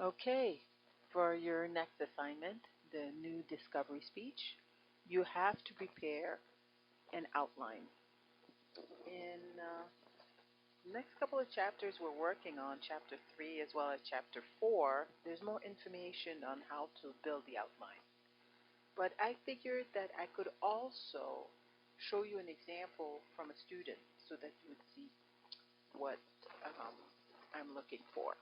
Okay, for your next assignment, the new discovery speech, you have to prepare an outline. In next couple of chapters we're working on, chapter 3 as well as chapter 4, there's more information on how to build the outline. But I figured that I could also show you an example from a student so that you would see what um, I'm looking for.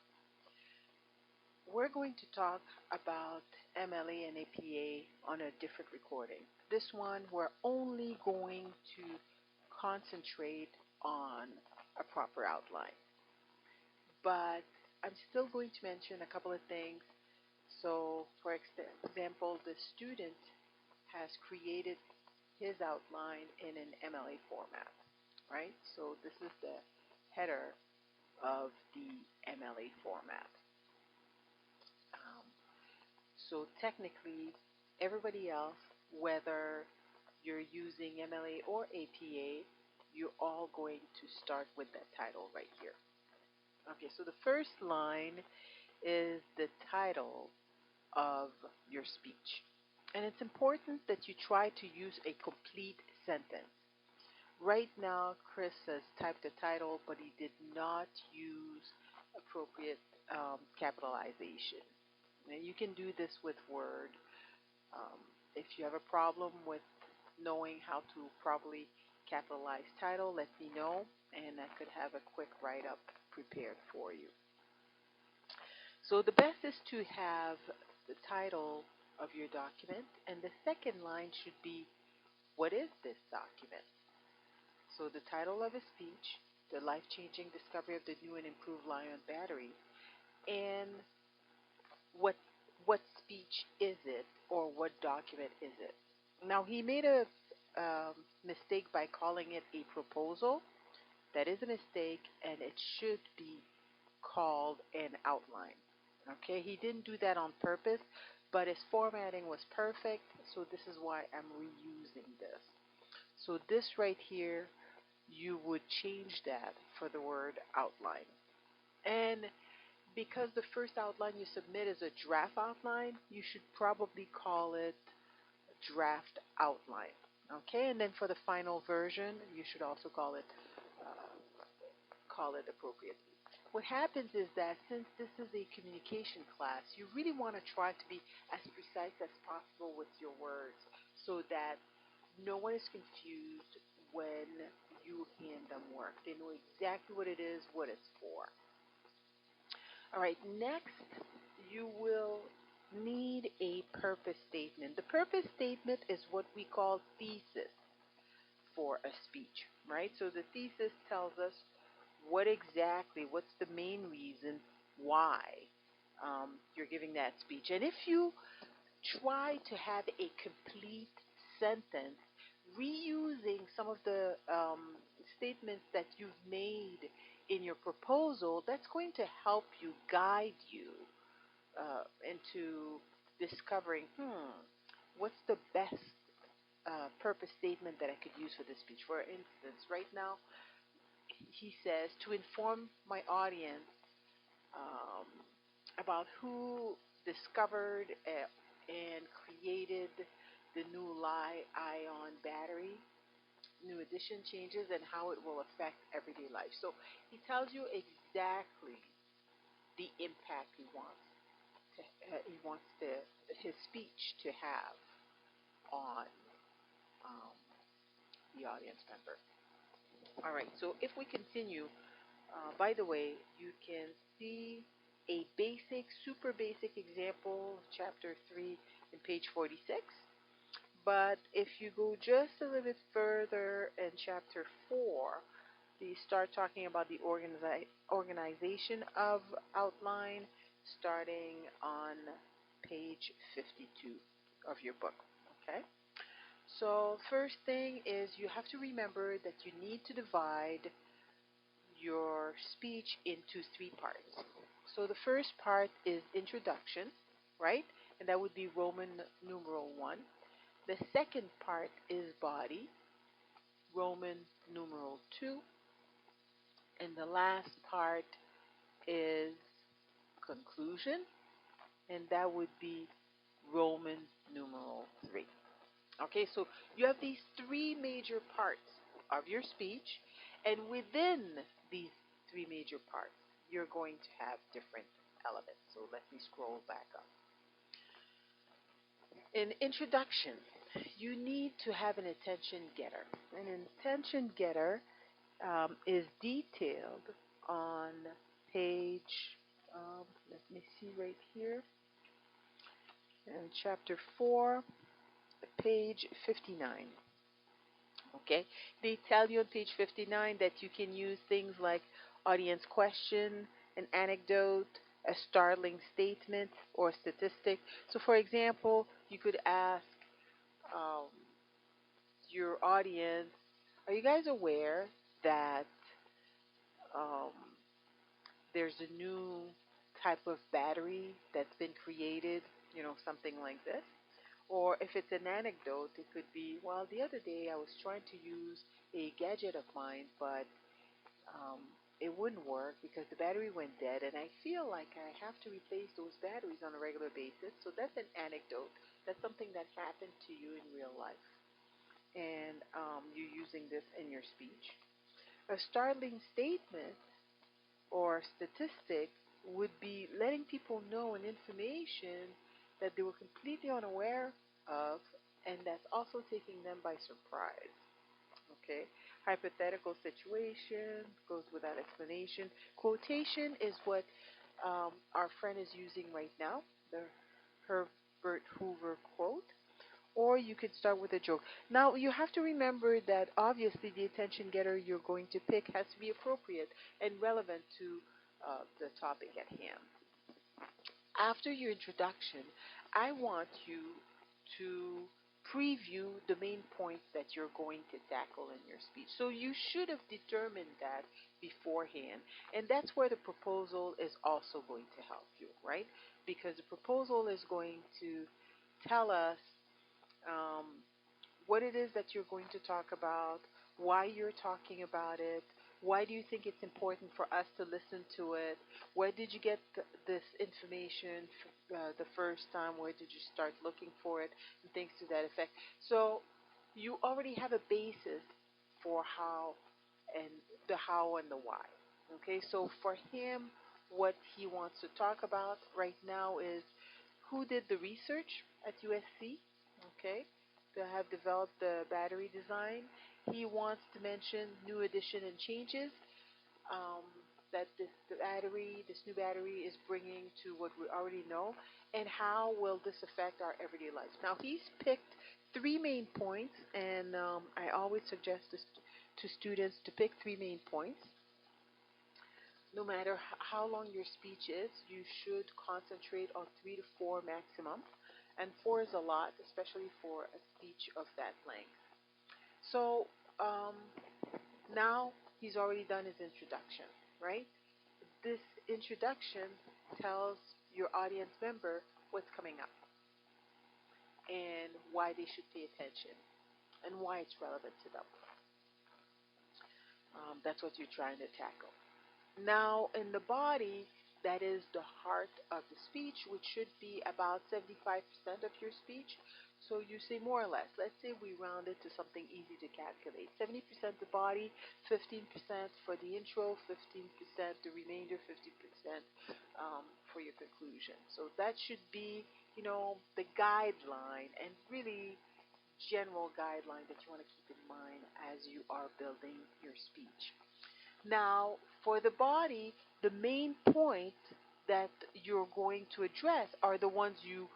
We're going to talk about MLA and APA on a different recording. This one, we're only going to concentrate on a proper outline. But I'm still going to mention a couple of things. So, for example, the student has created his outline in an MLA format, right? So this is the header of the MLA format. Um, so technically, everybody else, whether you're using MLA or APA, you're all going to start with that title right here. Okay, so the first line is the title of your speech. And it's important that you try to use a complete sentence. Right now, Chris has typed a title, but he did not use appropriate capitalization. Now, you can do this with Word. Um, if you have a problem with knowing how to properly capitalize title, let me know, and I could have a quick write-up prepared for you. So the best is to have the title of your document, and the second line should be, what is this document? So the title of a speech, the life-changing discovery of the new and improved Lion battery, and what what speech is it, or what document is it? Now he made a mistake by calling it a proposal. That is a mistake, and it should be called an outline. Okay, he didn't do that on purpose, but his formatting was perfect, so this is why I'm reusing this. So this right here, you would change that for the word outline. And because the first outline you submit is a draft outline, you should probably call it draft outline. Okay, and then for the final version, you should also call it appropriately. What happens is that since this is a communication class, you really want to try to be as precise as possible with your words so that no one is confused when you hand them work. They know exactly what it is, what it's for. All right, next you will need a purpose statement. The purpose statement is what we call thesis for a speech, right? So the thesis tells us what's the main reason why you're giving that speech. And if you try to have a complete sentence reusing some of the statements that you've made in your proposal, that's going to help you guide you into discovering, what's the best purpose statement that I could use for this speech. For instance, right now, he says to inform my audience um, about who discovered and created the new Li-ion battery, new addition changes, and how it will affect everyday life. So he tells you exactly the impact he wants his speech to have on um, the audience member. All right. So if we continue, by the way, you can see a basic, super basic example of chapter 3 in page 46. But if you go just a little bit further in chapter 4, you start talking about the organization of outline starting on page 52 of your book. Okay? So, first thing is you have to remember that you need to divide your speech into three parts. So the first part is introduction, right? And that would be Roman numeral 1. The second part is body, Roman numeral 2. And the last part is conclusion, and that would be Roman numeral 3. Okay, so you have these three major parts of your speech, and within these three major parts, you're going to have different elements. So let me scroll back up. In introduction, you need to have an attention getter. An attention getter is detailed on page, let me see right here, in chapter 4, page 59. Okay, they tell you on page 59 that you can use things like audience question, an anecdote, a startling statement, or statistic. So, for example, you could ask um, your audience, are you guys aware that um, there's a new type of battery that's been created? Something like this. Or if it's an anecdote, it could be, well, the other day I was trying to use a gadget of mine, but um, it wouldn't work because the battery went dead, and I feel like I have to replace those batteries on a regular basis. So that's an anecdote. That's something that happened to you in real life, and you're using this in your speech. A startling statement or statistic would be letting people know an information that they were completely unaware of, and that's also taking them by surprise. Okay? Hypothetical situation goes without explanation. Quotation is what our friend is using right now, the Herbert Hoover quote. Or you could start with a joke. Now, you have to remember that obviously the attention getter you're going to pick has to be appropriate and relevant to the topic at hand. After your introduction, I want you to preview the main points that you're going to tackle in your speech. So you should have determined that beforehand. And that's where the proposal is also going to help you, right? Because the proposal is going to tell us um, what it is that you're going to talk about, why you're talking about it, why do you think it's important for us to listen to it, where did you get this information the first time, where did you start looking for it, and things to that effect. So you already have a basis for how and the how and the why. Okay, so for him, what he wants to talk about right now is who did the research at USC, okay, to have developed the battery design. He wants to mention new addition and changes um, that this new battery is bringing to what we already know, and how will this affect our everyday life. Now, he's picked three main points, and I always suggest this to students to pick three main points. No matter how long your speech is, you should concentrate on 3 to 4 maximum, and 4 is a lot, especially for a speech of that length. So um, now he's already done his introduction, right? This introduction tells your audience member what's coming up and why they should pay attention and why it's relevant to them. That's what you're trying to tackle. Now, in the body, that is the heart of the speech, which should be about 75% of your speech. So you say more or less. Let's say we round it to something easy to calculate. 70% the body, 15% for the intro, 15% the remainder, 50% for your conclusion. So that should be, the guideline and really general guideline that you want to keep in mind as you are building your speech. Now, for the body, the main point that you're going to address are the ones you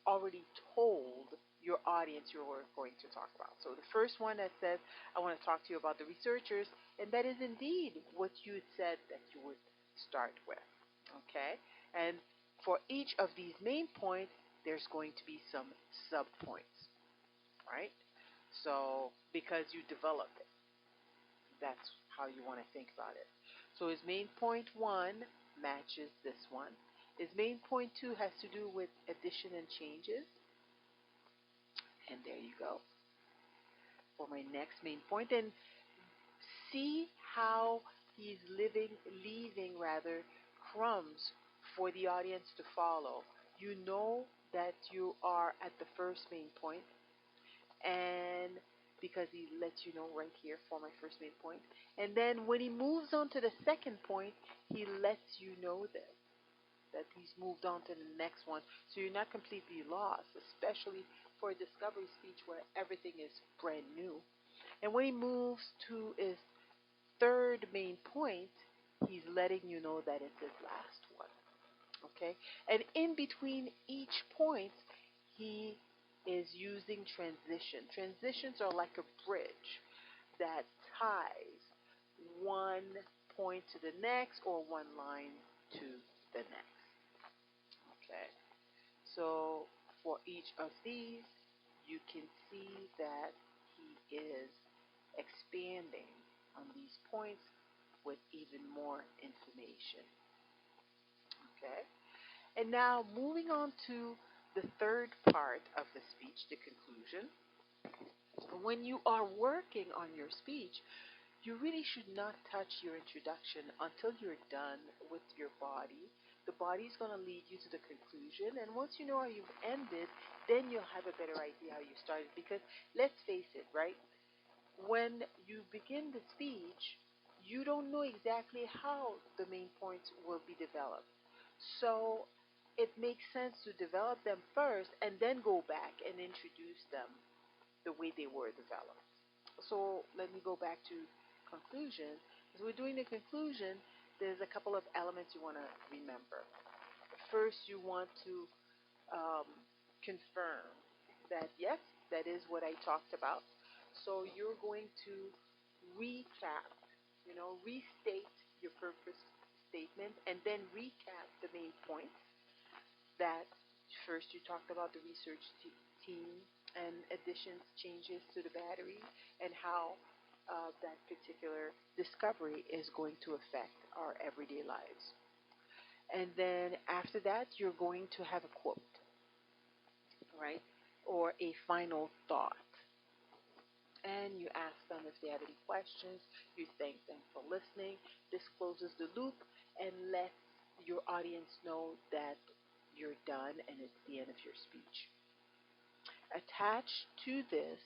already told your audience you were going to talk about. So the first one that says, I want to talk to you about the researchers, and that is indeed what you had said that you would start with. Okay? And for each of these main points, there's going to be some sub points, right? So, because you developed it. That's how you want to think about it. So his main point 1 matches this one. His main point 2 has to do with addition and changes. And there you go for my next main point. And see how he's leaving rather crumbs for the audience to follow. you know that you are at the first main point, and because he lets you know right here for my first main point, and then when he moves on to the second point, he lets you know this, that he's moved on to the next one, so you're not completely lost, especially for a discovery speech where everything is brand new. And when he moves to his third main point, he's letting you know that it's his last one. Okay? And in between each point, he is using transition. Transitions are like a bridge that ties one point to the next or one line to the next. Okay? So for each of these, you can see that he is expanding on these points with even more information. Okay? And now moving on to the third part of the speech, the conclusion. When you are working on your speech, you really should not touch your introduction until you're done with your body. The body is going to lead you to the conclusion, and once you know how you've ended, then you'll have a better idea how you started. Because let's face it, right? When you begin the speech, you don't know exactly how the main points will be developed. So it makes sense to develop them first and then go back and introduce them the way they were developed. So let me go back to conclusion. As we're doing the conclusion, there's a couple of elements you want to remember. First, you want to um, confirm that yes, that is what I talked about. So you're going to recap, restate your purpose statement and then recap the main points that first you talked about the research team and additions, changes to the battery, and how that particular discovery is going to affect our everyday lives. And then after that, you're going to have a quote, right? Or a final thought. And you ask them if they have any questions. You thank them for listening. This closes the loop and lets your audience know that you're done and it's the end of your speech. Attached to this,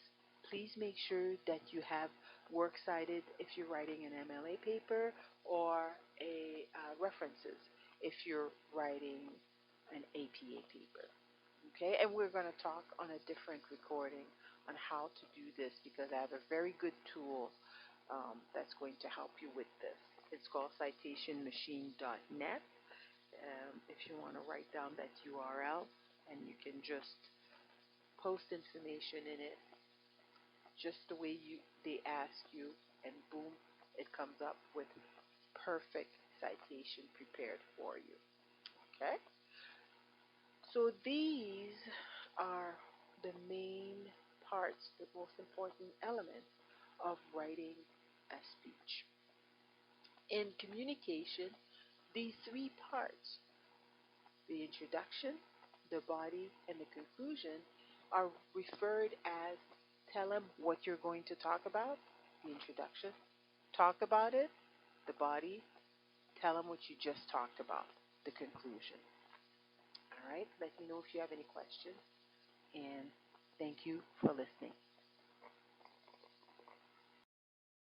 please make sure that you have works cited if you're writing an MLA paper or a references if you're writing an APA paper. Okay, and we're going to talk on a different recording on how to do this because I have a very good tool that's going to help you with this. It's called citationmachine.net. If you want to write down that URL, and you can just post information in it just the way they ask you, and boom, it comes up with perfect citation prepared for you. Okay? So these are the main parts, the most important elements of writing a speech. In communication, these three parts, the introduction, the body, and the conclusion, are referred as tell them what you're going to talk about, the introduction, talk about it, the body, tell them what you just talked about, the conclusion. All right, let me know if you have any questions, and thank you for listening.